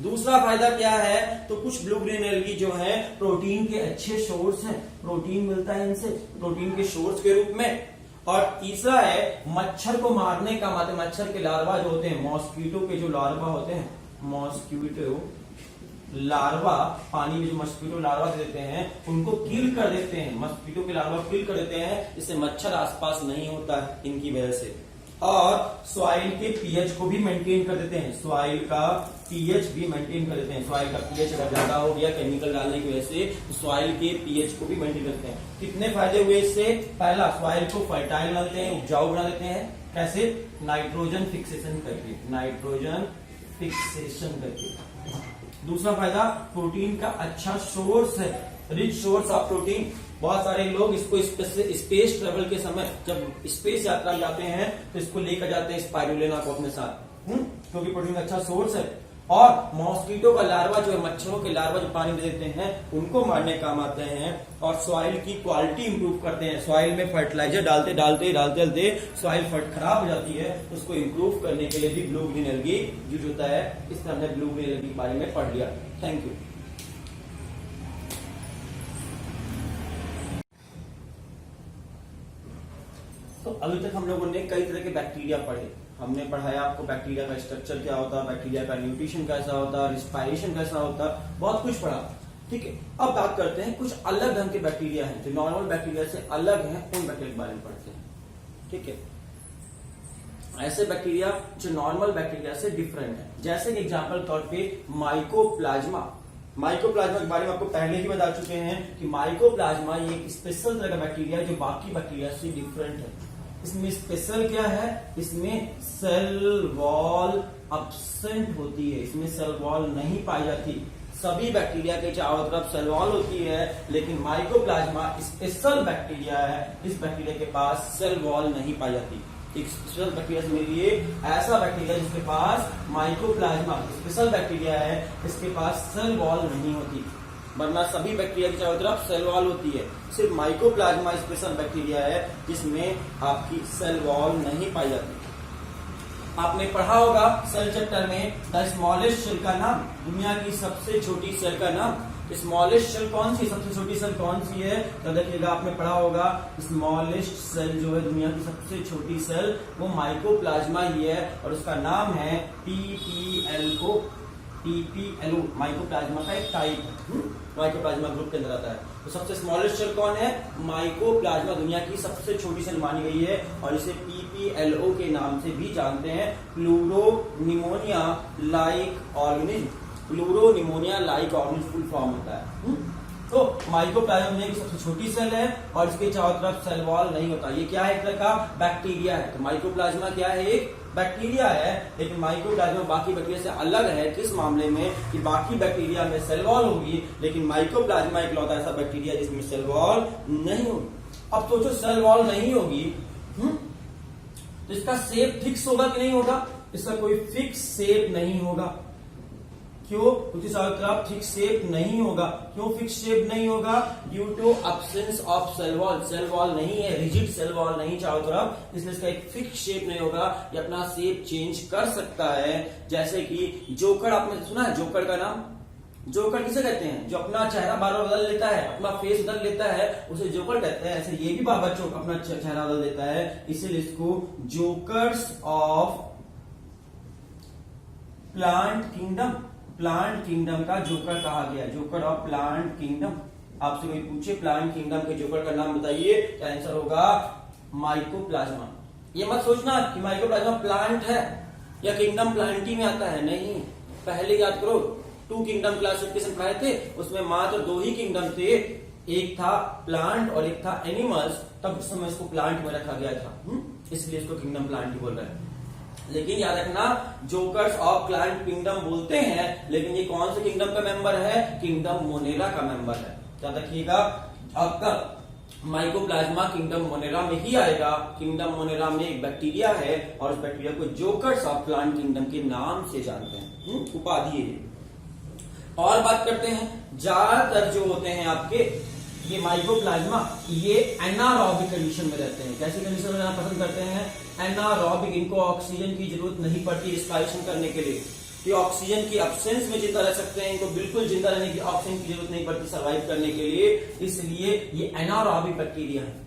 दूसरा फायदा क्या है? तो कुछ ब्लू ग्रीन एल्गी जो है प्रोटीन के अच्छे सोर्स हैं, प्रोटीन मिलता है इनसे, प्रोटीन के सोर्स के रूप में। और तीसरा है मच्छर को मारने का, मतलब मच्छर के लार्वा जो होते हैं, मॉस्किटो के जो लार्वा होते हैं, मॉस्किटो लार्वा, पानी में जो मॉस्किटो लार्वा देते हैं उनको किल कर देते हैं, मॉस्किटो के लार्वा किल कर देते हैं, इससे मच्छर आसपास नहीं होता है इनकी वजह से। और सॉइल के पीएच को भी मेंटेन कर देते हैं, सॉइल का पीएच भी मेंटेन कर देते हैं। सॉइल का पीएच अगर ज्यादा हो गया केमिकल डालने की वजह से, तो सॉइल के पीएच को भी मेंटेन करते हैं। कितने फायदे हुए इससे? पहला, सॉइल को फर्टाइल बना देते हैं, उपजाऊ बना देते हैं। कैसे? नाइट्रोजन फिक्सेशन करके, नाइट्रोजन फिक्सेशन करके। दूसरा फायदा, प्रोटीन का अच्छा सोर्स है, रिच सोर्स ऑफ प्रोटीन। बहुत सारे लोग इसको स्पेस ट्रेवल के समय जब स्पेस यात्रा जाते हैं तो इसको लेकर जाते हैं स्पाइरुलिना को अपने साथ, क्योंकि प्रोटीन का अच्छा सोर्स है। और मॉस्किटो का लार्वा जो है, मच्छरों के लार्वा जो पानी में देते हैं उनको मारने काम आते हैं। और सॉइल की क्वालिटी इंप्रूव करते हैं, सॉइल में फर्टिलाइजर डालते डालते सॉइल खराब हो जाती है, उसको इंप्रूव करने के लिए भी ब्लू ग्रीन एल्गी यूज होता है। इस तरह हमने ब्लू ग्रीन एल्गी के बारे में पढ़ लिया। Thank you. तो अभी तक हम लोगों ने कई तरह के बैक्टीरिया पढ़े। हमने पढ़ाया आपको बैक्टीरिया का स्ट्रक्चर क्या होता, बैक्टीरिया का न्यूट्रिशन कैसा होता, रिस्पायरेशन कैसा होता, बहुत कुछ पढ़ा। ठीक है, अब बात करते हैं कुछ अलग ढंग के बैक्टीरिया हैं जो नॉर्मल बैक्टीरिया से अलग हैं, उन बैक्टीरिया के बारे में पढ़ते हैं। ठीक है, ऐसे बैक्टीरिया जो नॉर्मल बैक्टीरिया से डिफरेंट है, जैसे एग्जाम्पल तौर पे माइकोप्लाज्मा। माइकोप्लाज्मा के बारे में आपको पहले ही बता चुके हैं कि माइकोप्लाज्मा ये एक स्पेशल तरह का बैक्टीरिया जो बाकी बैक्टीरिया से डिफरेंट है। इसमें स्पेशल क्या है? इसमें सेल वॉल एब्सेंट होती है, इसमें सेल वॉल नहीं पाई जाती। सभी बैक्टीरिया के चारों तरफ सेल वॉल होती है, लेकिन माइकोप्लाज्मा स्पेशल बैक्टीरिया है, इस बैक्टीरिया के पास सेल वॉल नहीं पाई जाती। एक स्पेशल बैक्टीरिया से मिलिए ऐसा बैक्टीरिया जिसके पास माइकोप्लाज्मा स्पेशल बैक्टीरिया है, इसके पास सेल वॉल नहीं होती, वरना सभी बैक्टीरिया की चारों तरफ सेल वॉल होती है। सिर्फ माइकोप्लाज्मा स्पेशल बैक्टीरिया है जिसमें आपकी सेल वॉल नहीं पाई जाती। आपने पढ़ा होगा सेल चैप्टर में द स्मॉलेस्ट सेल का नाम, दुनिया की सबसे छोटी सेल का नाम। स्मॉलेस्ट सेल कौन सी, सबसे छोटी सेल कौन सी है? तो देखिएगा, आपने पढ़ा होगा स्मॉलेस्ट सेल जो है दुनिया की सबसे छोटी सेल, वो माइकोप्लाज्मा ही है, और उसका नाम है TPLO। TPLO माइकोप्लाज्मा का एक टाइप है, माइकोप्लाज्मा ग्रुप के अंदर आता है। तो सबसे स्मॉलेस्ट सेल कौन है? माइकोप्लाज्मा दुनिया की सबसे छोटी सेल मानी गई है, और इसे PPLO के नाम से भी जानते हैं, pleuropneumonia like organism. Pleuropneumonia like organism full form होता है। तो माइकोप्लाज्मा में सबसे छोटी सेल है और इसके चारों तरफ सेल वॉल नहीं होता। ये क्या है, एक तरह का बैक्टीरिया है। तो माइकोप्लाज्मा क्या है, एक बैक्टीरिया है। लेकिन माइकोप्लाज्मा बाकी बैक्टीरिया से अलग है किस मामले में कि बाकी बैक्टीरिया में सेल वॉल होगी, लेकिन माइकोप्लाज्मा एक लौता ऐसा बैक्टीरिया जिसमें सेल वॉल नहीं होगी। अब सोचो सेल वॉल नहीं होगी तो इसका शेप फिक्स होगा कि नहीं होगा? इसका कोई फिक्स शेप नहीं होगा। क्यों? क्योंकि चारों तरफ फिक्स शेप नहीं होगा। क्यों फिक्स शेप नहीं होगा? Due to absence of cell wall. Cell wall नहीं है, रिजिड सेल वॉल नहीं चारों तरफ, इसलिए इसका एक फिक्स शेप नहीं होगा। ये अपना शेप चेंज कर सकता है। जैसे कि जोकर, आपने सुना है जोकर का नाम? जोकर किसे कहते हैं? जो अपना चेहरा बार बार बदल लेता है, अपना फेस बदल लेता है, उसे जोकर कहते हैं। ऐसे ये भी बच्चों अपना चेहरा बदल देता है, इसीलिए इसको jokers of plant kingdom, plant kingdom का जोकर कहा गया। Joker of plant kingdom. आपसे कोई पूछे प्लांट किंगडम के जोकर का नाम बताइए, तो आंसर होगा माइकोप्लाज्मा। ये मत सोचना कि माइकोप्लाज्मा प्लांट है या किंगडम प्लांटी में आता है, नहीं। पहले याद करो 2 किंगडम क्लासिफिकेशन पढ़ाए थे, उसमें मात्र 2 ही किंगडम थे, एक था प्लांट और एक था एनिमल्स। तब उस समय इसको प्लांट में रखा गया था, इसलिए इसको किंगडम प्लांट ही बोल रहे हैं। लेकिन याद रखना जोकर्स ऑफ प्लांट किंगडम बोलते हैं, लेकिन ये कौन से किंगडम का मेंबर है? किंगडम मोनेरा का मेंबर है। याद रखिएगा, आपका माइकोप्लाज्मा किंगडम मोनेरा में ही आएगा। किंगडम मोनेरा में एक बैक्टीरिया है और उस बैक्टीरिया को जोकर्स ऑफ प्लांट किंगडम के नाम से जानते हैं, उपाधि है। और बात करते हैं, ज्यादातर जो होते हैं आपके ये माइकोप्लाज्मा, ये एनारोबिक कंडीशन में रहते हैं। कैसी कंडीशन में रहना पसंद करते हैं? एनारोबिक। इनको ऑक्सीजन की जरूरत नहीं पड़ती रिस्पायरेशन करने के लिए। ये ऑक्सीजन की एब्सेंस में जिंदा रह सकते हैं, इनको बिल्कुल जिंदा रहने की ऑक्सीजन की जरूरत नहीं पड़ती सर्वाइव करने के लिए, इसलिए ये एनारोबिक बैक्टीरिया है।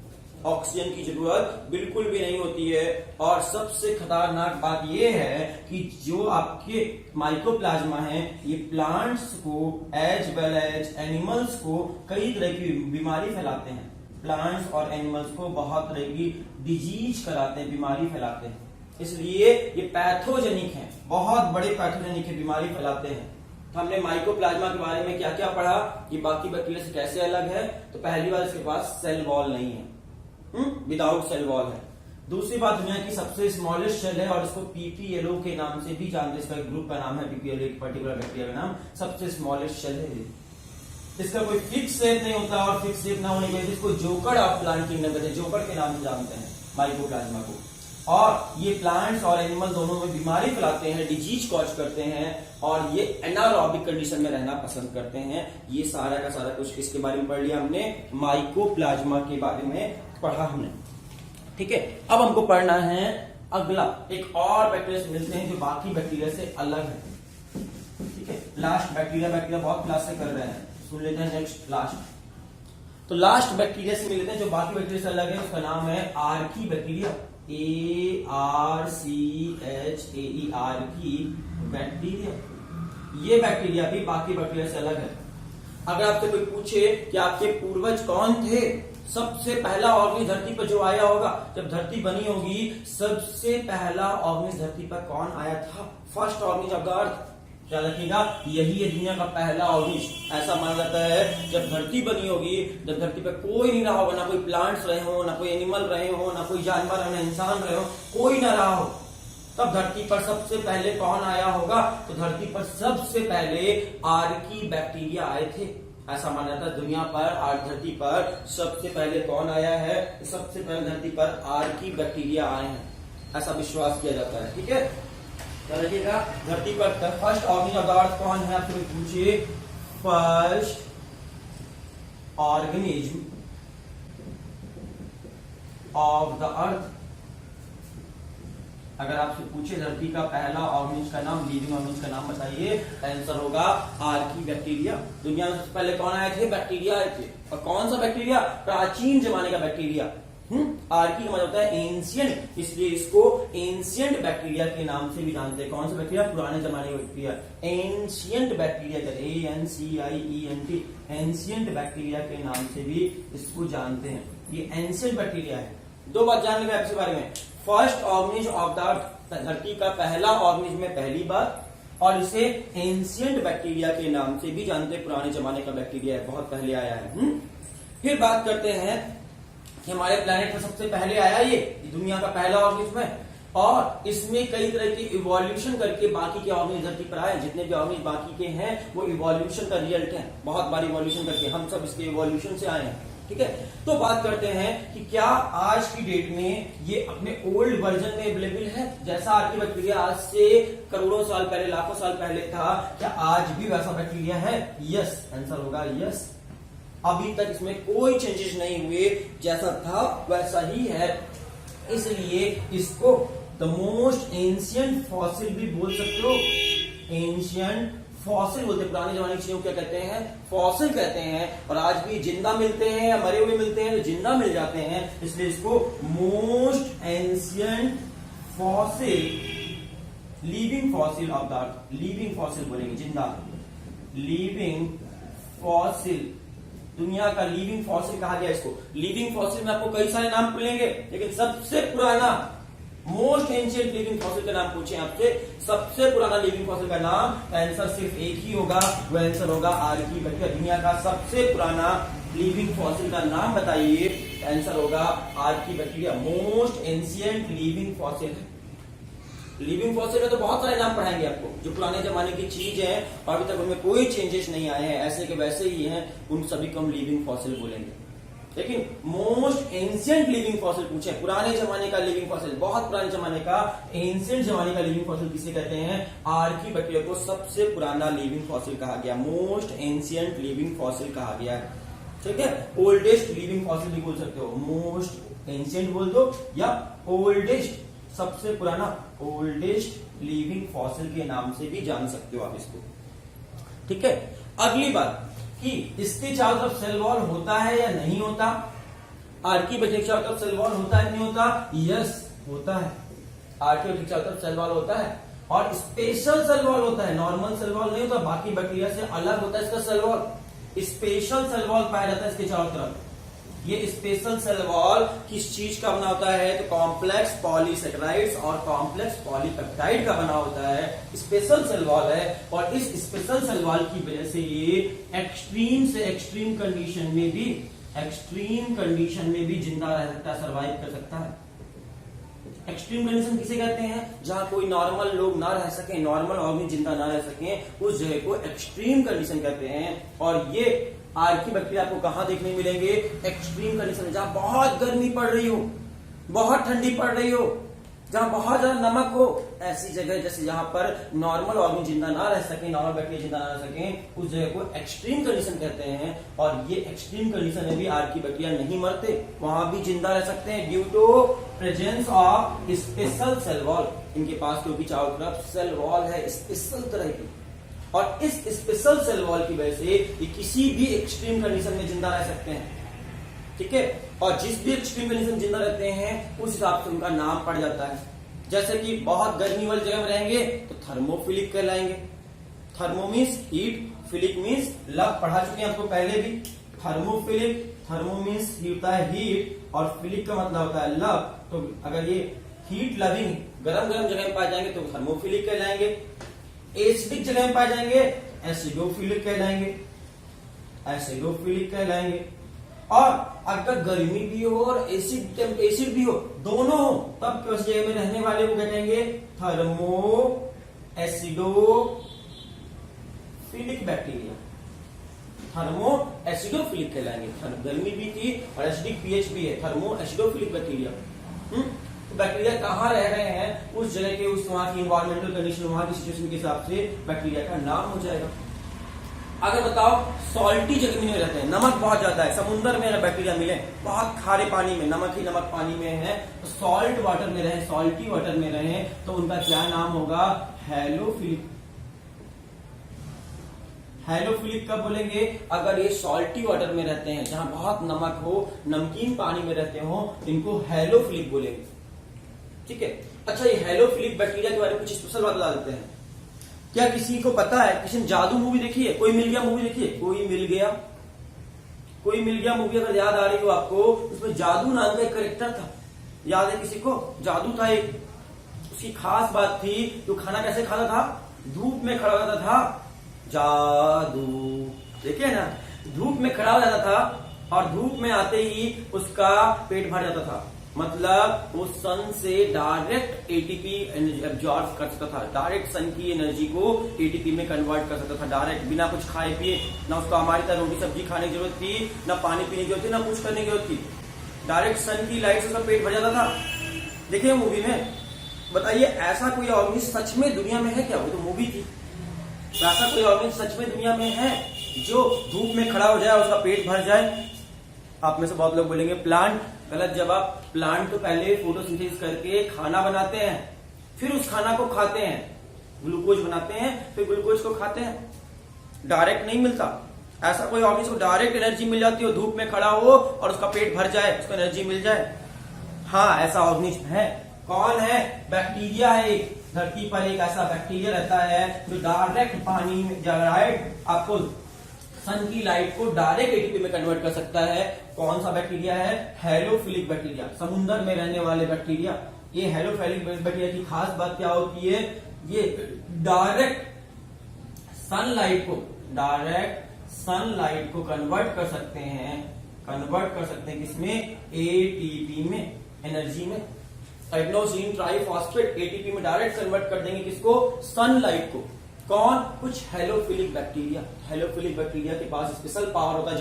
ऑक्सीजन की जरूरत बिल्कुल भी नहीं होती है। और सबसे खतरनाक बात यह है कि जो आपके माइकोप्लाज्मा है, ये प्लांट्स को एज वेल एज एनिमल्स को कई तरह की बीमारी फैलाते हैं। प्लांट्स और एनिमल्स को बहुत तरह की डिजीज कराते हैं, बीमारी फैलाते हैं, इसलिए ये पैथोजेनिक है, बहुत बड़े पैथोजेनिक है, बीमारी फैलाते हैं। तो हमने माइकोप्लाज्मा के बारे में क्या क्या पढ़ा, ये बाकी बैक्टीरिया से कैसे अलग है। तो पहली बात, इसके पास सेल वॉल नहीं है, विदाउट सेल वॉल है। दूसरी बात, दुनिया की सबसे स्मॉलेस्ट सेल है और इसको पीपीएलओ के नाम से भी जानते हैं। इसका एक ग्रुप का नाम है पीपीएलओ, एक पर्टिकुलर बैक्टीरिया का नाम, सबसे स्मॉलेस्ट सेल है। इसका कोई फिक्स शेप नहीं होता और फिक्स शेप ना होने की वजह से इसको जोकर ऑफ प्लांट किंगडम कहते हैं, जोकर के नाम से जानते हैं माइकोप्लाज्मा को। और ये प्लांट्स और एनिमल दोनों में बीमारी फैलाते हैं, डिजीज कॉज करते हैं और ये एनारोबिक कंडीशन में रहना पसंद करते हैं। ये सारा का सारा कुछ इसके बारे में पढ़ लिया हमने, माइकोप्लाज्मा के बारे में पढ़ा हमने। ठीक है, अब हमको पढ़ना है अगला, एक और बैक्टीरिया से मिलते हैं जो बाकी बैक्टीरिया से अलग है। ठीक है, लास्ट बैक्टीरिया बहुत क्लास से कर रहे हैं, सुन लेते हैं नेक्स्ट लास्ट। तो लास्ट बैक्टीरिया से मिलते हैं जो बाकी बैक्टीरिया से अलग है, उसका नाम है Archie bacteria, ARCHAE, Archie bacteria. ये बैक्टीरिया भी बाकी बैक्टीरिया से अलग है। अगर आपसे कोई पूछे कि आपके पूर्वज कौन थे, सबसे पहला ऑर्गेनिज धरती पर जो आया होगा, जब धरती बनी होगी, सबसे पहला ऑर्गेनिज धरती पर कौन आया था? First organism of the earth. क्या रखिएगा, यही है दुनिया का पहला ऑर्गेनिज। ऐसा माना जाता है जब धरती बनी होगी, जब धरती पर कोई नहीं रहा होगा, ना कोई प्लांट्स रहे हो, ना कोई एनिमल रहे हो, ना कोई जानवर, ना इंसान रहे हो, कोई ना रहा हो, तब धरती पर सबसे पहले कौन आया होगा? तो धरती पर सबसे पहले आर्की बैक्टीरिया आए थे। ऐसा माना जाता है दुनिया पर, आज धरती पर सबसे पहले कौन आया है? सबसे पहले धरती पर आर्की बैक्टीरिया आए हैं, ऐसा विश्वास किया जाता है। ठीक है, तो देखिएगा धरती पर first organism of the earth कौन है, आपसे पूछिए first organism of the earth. अगर आपसे पूछे धरती का पहला ऑर्गेनिज का नाम, लिविंग ऑर्गेनिज का नाम बताइए, आंसर होगा आर्की बैक्टीरिया। दुनिया में सबसे पहले कौन आए थे? बैक्टीरिया आए थे। और कौन सा बैक्टीरिया? प्राचीन जमाने का बैक्टीरिया। आर्की का मतलब होता है एंशिएंट, इसलिए इसको एंशिएंट बैक्टीरिया के नाम से भी जानते हैं। कौन सा बैक्टीरिया? पुराने जमाने का bacteria, ancient bacteria, ANCIENT, ancient bacteria के नाम से भी इसको जानते हैं। ये एंशिएंट बैक्टीरिया है। दो बात जानने के बारे में, first organism of the earth, धरती का पहला ऑर्गेनिज में पहली बात, और इसे एंशियंट बैक्टीरिया के नाम से भी जानते हैं। पुराने जमाने का बैक्टीरिया है, बहुत पहले आया है। फिर बात करते हैं कि हमारे प्लेनेट में सबसे पहले आया ये दुनिया का पहला ऑर्गेनिज्म है, और इसमें कई तरह की इवोल्यूशन करके बाकी के ऑर्गेनिज्म धरती पर आए। जितने भी ऑर्गेनिज्म बाकी के हैं वो इवोल्यूशन का रिजल्ट है, बहुत बार इवोल्यूशन करके हम सब इसके इवोल्यूशन से आए हैं। ठीक है, तो बात करते हैं कि क्या आज की डेट में ये अपने ओल्ड वर्जन में अवेलेबल है, जैसा आर्किबैक्टीरिया आज से करोड़ों साल पहले, लाखों साल पहले था, क्या आज भी वैसा बैक्टीरिया है? यस, आंसर होगा यस। अभी तक इसमें कोई चेंजेस नहीं हुए, जैसा था वैसा ही है। इसलिए इसको द मोस्ट एंशियंट फॉसिल भी बोल सकते हो। एंशियंट फॉसिल बोलते हैं, पुराने जमाने की चीजों को क्या कहते हैं? फॉसिल कहते हैं। और आज भी जिंदा मिलते हैं या मरे हुए मिलते हैं, तो जिंदा मिल जाते हैं, इसलिए इसको most ancient fossil, living fossil of the earth, living fossil बोलेंगे, जिंदा, लिविंग फॉसिल, दुनिया का लिविंग फॉसिल कहा गया इसको। लिविंग फॉसिल में आपको कई सारे नाम मिलेंगे, लेकिन सबसे पुराना मोस्ट एंशियंट लिविंग फॉसिल का नाम पूछे आपसे, सबसे पुराना लिविंग फॉसिल का नाम, आंसर सिर्फ एक ही होगा, वो आंसर होगा आर्किबैक्टीरिया। दुनिया का सबसे पुराना लिविंग फॉसिल का नाम बताइए, आंसर होगा archaebacteria, most ancient living fossil. Living fossil में तो बहुत सारे नाम पढ़ाएंगे आपको, जो पुराने जमाने की चीज है और अभी तक उनमें कोई चेंजेस नहीं आए हैं, ऐसे के वैसे ही हैं, उन सभी को हम लिविंग फॉसिल बोलेंगे। लेकिन मोस्ट एंशियंट लिविंग फॉसिल पूछे, पुराने जमाने का लिविंग फॉसिल, बहुत पुराने जमाने का, एंशियंट जमाने का लिविंग फॉसिल किसे कहते हैं? आर्किबैक्टीरिया को सबसे पुराना लिविंग फॉसिल कहा गया, मोस्ट एंशियंट लिविंग फॉसिल कहा गया है। ठीक है, ओल्डेस्ट लिविंग फॉसिल भी बोल सकते हो, मोस्ट एंशियंट बोल दो या ओल्डेस्ट, सबसे पुराना, ओल्डेस्ट लिविंग फॉसिल के नाम से भी जान सकते हो आप इसको। ठीक है, अगली बात कि इसके चारों तरफ सेल वॉल होता है या नहीं होता? आर्किबैक्टीरिया के चारों तरफ सेल वॉल होता है नहीं होता? यस, होता है। आर्किबैक्टीरिया के चारों तरफ सेल वॉल होता है, और स्पेशल सेल वॉल होता है, नॉर्मल सेल वॉल नहीं होता, बाकी बैक्टीरिया से अलग होता है इसका cell wall, special cell wall पाया जाता है इसके चारों तरफ। ये स्पेशल सेल वॉल किस चीज का बना होता है? तो कॉम्प्लेक्स पॉलीसेकेराइड्स और कॉम्प्लेक्स पॉलीपेप्टाइड का बना होता है, स्पेशल सेल वॉल है। और इस स्पेशल सेल वॉल की वजह से ये एक्सट्रीम से एक्सट्रीम कंडीशन में भी, एक्सट्रीम कंडीशन में भी जिंदा रह सकता है, सर्वाइव कर सकता है। एक्सट्रीम कंडीशन किसे कहते हैं? जहां कोई नॉर्मल लोग ना रह सके, नॉर्मल ऑर्गेनिज्म जिंदा ना रह सके, उस जगह को एक्सट्रीम कंडीशन कहते हैं। और ये आर्किबैक्टीरिया आपको कहां देखने मिलेंगे? एक्सट्रीम कंडीशन, जहां बहुत गर्मी पड़ रही हो, बहुत ठंडी पड़ रही हो, जहां बहुत ज्यादा नमक हो, ऐसी जगह जैसे जहां पर नॉर्मल ऑर्गेनिज्म जिंदा ना रह सके, नॉर्मल बैक्टीरिया जिंदा ना रह सके, उस जगह को एक्सट्रीम कंडीशन कहते हैं। और ये एक्सट्रीम कंडीशन में भी आर्किबैक्टीरिया नहीं मरते, वहां भी जिंदा रह सकते हैं, due to presence of special cell wall. इनके पास क्योंकि चारों तरफ सेल वॉल है स्पेशल तरह की, और इस स्पेशल सेल वॉल की वजह से ये किसी भी एक्सट्रीम कंडीशन में जिंदा रह सकते हैं। ठीक है, और जिस भी एक्सट्रीम कंडीशन जिंदा रहते हैं उस हिसाब से उनका नाम पड़ जाता है। जैसे कि बहुत गर्मी वाली जगह में रहेंगे तो थर्मोफिलिक कहलाएंगे। Thermo means heat, philic means love, पढ़ा चुके हैं आपको पहले भी। थर्मोफिलिक, थर्मो मीन्स होता है हीट और फिलिक का मतलब होता है लव। तो अगर ये हीट लविंग गर्म गर्म जगह में पाए जाएंगे तो थर्मोफिलिक कहलाएंगे। एसिडिक जगह में पाए जाएंगे एसिडोफिलिक कहलाएंगे, एसिडोफिलिक कहलाएंगे। और अगर गर्मी भी हो और एसिड भी हो, दोनों हो, तब उस जगह में रहने वाले को क्या कहेंगे? Thermo acidophilic bacteria, thermo acidophilic कहलाएंगे। गर्मी भी थी और एसिडिक पीएच भी है, थर्मो एसिडोफिलिक बैक्टीरिया। तो बैक्टीरिया कहाँ रह रहे हैं, उस जगह के, उस वहां की इन्वायरमेंटल कंडीशन, वहां की सिचुएशन के हिसाब से बैक्टीरिया का नाम हो जाएगा। अगर बताओ सॉल्टी जमीन में रहते हैं, नमक बहुत ज्यादा है, समुद्र में बैक्टीरिया मिले, बहुत खारे पानी में, नमक ही नमक पानी में है, तो सॉल्ट वाटर में रहे, सॉल्टी वाटर में रहे, तो उनका क्या नाम होगा? हेलोफिलिक। हेलोफिलिक कब बोलेंगे? अगर ये सॉल्टी वाटर में रहते हैं, जहां बहुत नमक हो, नमकीन पानी में रहते हो, इनको हेलोफिलिक बोलेंगे। ठीक है, अच्छा ये हेलोफिलिक बैक्टीरिया के बारे में कुछ स्पेशल बात बता देते हैं। क्या किसी को पता है, किसी ने जादू मूवी देखी है? कोई मिल गया मूवी देखी है? कोई मिल गया, कोई मिल गया मूवी अगर याद आ रही हो आपको, उसमें जादू नाम का एक कैरेक्टर था, याद है किसी को? जादू था एक, उसकी खास बात थी, तो खाना कैसे खाता था? धूप में खड़ा हो जाता था, जादू। देखिए ना, धूप में खड़ा हो जाता था और धूप में आते ही उसका पेट भर जाता था। मतलब वो सन से डायरेक्ट एटीपी एब्जॉर्ब कर सकता था, डायरेक्ट सन की एनर्जी को एटीपी में कन्वर्ट कर सकता था, डायरेक्ट, बिना कुछ खाए पिए। ना उसको हमारी तरह रोटी सब्जी खाने की जरूरत थी, ना पानी पीने की जरूरत थी, ना कुछ करने की जरूरत थी। डायरेक्ट सन की लाइट से उसका पेट भर जाता था। देखिए मूवी में, बताइए ऐसा कोई ऑर्गेनिज्म सच में दुनिया में है क्या? वो तो मूवी थी। तो ऐसा कोई ऑर्गेनिज्म सच में दुनिया में है जो धूप में खड़ा हो जाए और उसका पेट भर जाए? आप में से बहुत लोग बोलेंगे प्लांट। गलत जवाब। प्लांट तो पहले फोटोसिंथेसिस करके खाना बनाते हैं, फिर उस खाना को खाते हैं, ग्लूकोज बनाते हैं, फिर ग्लूकोज को खाते हैं। डायरेक्ट नहीं मिलता। ऐसा कोई ऑर्गेनिज्म को डायरेक्ट एनर्जी मिल जाती हो, धूप में खड़ा हो और उसका पेट भर जाए, उसको एनर्जी मिल जाए? हाँ, ऐसा ऑर्गेनिज्म है। कौन है? बैक्टीरिया है। एक धरती पर एक ऐसा बैक्टीरिया रहता है जो डायरेक्ट पानी में डायरेक्ट आपको सन की लाइट को डायरेक्ट एटीपी में कन्वर्ट कर सकता है। कौन सा बैक्टीरिया है? हेलोफिलिक बैक्टीरिया, समुद्र में रहने वाले बैक्टीरिया। ये हेलोफिलिक बैक्टीरिया की खास बात क्या होती है? ये डायरेक्ट सनलाइट को कन्वर्ट कर सकते हैं किसमें? एटीपी में, एनर्जी में। एडेनोसिन ट्राइफॉस्फेट एटीपी में डायरेक्ट कन्वर्ट कर देंगे किसको? सनलाइट को। कौन? कुछ हेलोफिलिक बैक्टीरिया के पास स्पेशल पावर होता है,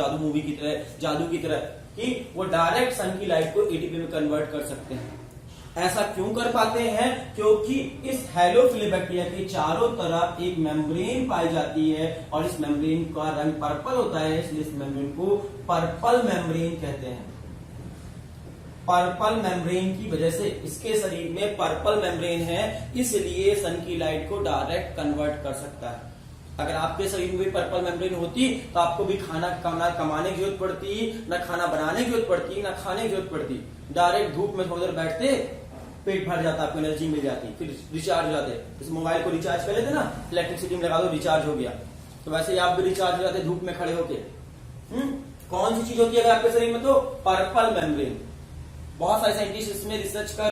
जादू की तरह कि वो डायरेक्ट सन की लाइट को एटीपी में कन्वर्ट कर सकते हैं। ऐसा क्यों कर पाते हैं? क्योंकि इस हेलोफिलिक बैक्टीरिया के चारों तरफ एक मेम्ब्रेन पाई जाती है और इस मेम्ब्रेन का रंग पर्पल होता है, इसलिए इस मेम्ब्रेन को पर्पल मेम्ब्रेन कहते हैं। पर्पल मेम्ब्रेन की वजह से इसके शरीर में पर्पल मेम्ब्रेन है, इसलिए सन की लाइट को डायरेक्ट कन्वर्ट कर सकता है। अगर आपके शरीर में भी पर्पल मेम्ब्रेन होती तो आपको भी खाना कमाने की जरूरत पड़ती, ना खाना बनाने की जरूरत पड़ती, ना खाने की जरूरत पड़ती। डायरेक्ट धूप में थोड़ी देर बैठते, पेट भर जाता, आपको एनर्जी मिल जाती, फिर रिचार्ज हो जाते। जैसे मोबाइल को रिचार्ज कर लेते ना, इलेक्ट्रिसिटी में लगा दो, रिचार्ज हो गया। तो वैसे ही आप भी रिचार्ज हो जाते धूप में खड़े होके। कौन सी चीज होती है अगर आपके शरीर में? तो पर्पल मेम्ब्रेन। बहुत सारे साइंटिस्ट इसमें रिसर्च कर